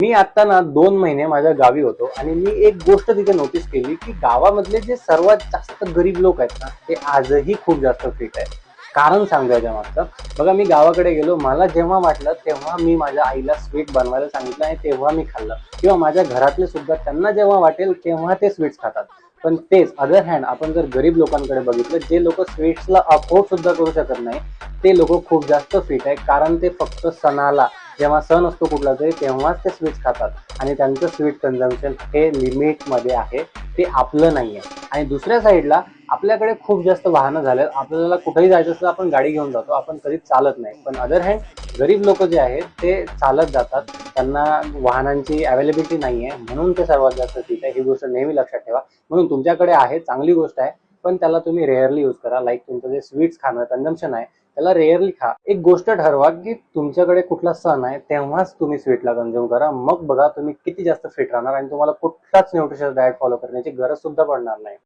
मी आता ना 2 महिने माझ्या गावी होतो आणि मी एक गोष्ट तिथे नोटीस केली की गावामधले जे सर्वात जास्त गरीब लोक आहेत ना ते आजही खूप जास्त फिट आहेत. कारण सांगू याच्या मागचं. बघा, मी गावाकडे गेलो, मला जेव्हा वाटलं तेव्हा मी माझ्या आईला स्वीट बनवायला सांगितलं आणि तेव्हा मी खाल्लं, किंवा माझ्या घरातले सुद्धा त्यांना जेव्हा वाटेल तेव्हा ते स्वीट्स खातात. पण तेच अदर हँड आपण जर गरीब लोकांकडे बघितलं, जे लोक स्वीट्सला अफोर्ड सुद्धा करू शकत नाही, ते लोक खूप जास्त फिट आहे. कारण ते फक्त सणाला, जेव्हा सण असतो कुठला तरी, तेव्हाच ते स्वीट्स खातात आणि त्यांचं स्वीट कन्झम्पशन हे लिमिटमध्ये आहे, ते आपलं नाही आहे. आणि दुसऱ्या साईडला आपल्याकडे खूप जास्त वाहनं झाले, आपल्याला कुठेही जायचं असतं आपण गाडी घेऊन जातो, आपण कधी चालत नाही. पण अदर हँड गरीब लोक जे आहेत ते चालत जातात, त्यांना वाहनांची अवेलेबिलिटी नाही आहे, म्हणून ते सर्वात जास्त फिट आहे. ही गोष्ट नेहमी लक्षात ठेवा. म्हणून तुमच्याकडे आहे, चांगली गोष्ट आहे, पण त्याला तुम्ही रेअरली यूज करा. लाईक तुमचं जे स्वीट्स खाणं कन्झम्पशन आहे त्याला रेअरली खा. एक गोष्ट ठरवा की तुमच्याकडे कुठला सण आहे तेव्हाच तुम्ही स्वीटला कंझ्युम करा. मग बघा तुम्ही किती जास्त फिट राहणार आणि तुम्हाला कुठलाच न्यूट्रिशन डाएट फॉलो करण्याची गरज सुद्धा पडणार नाही.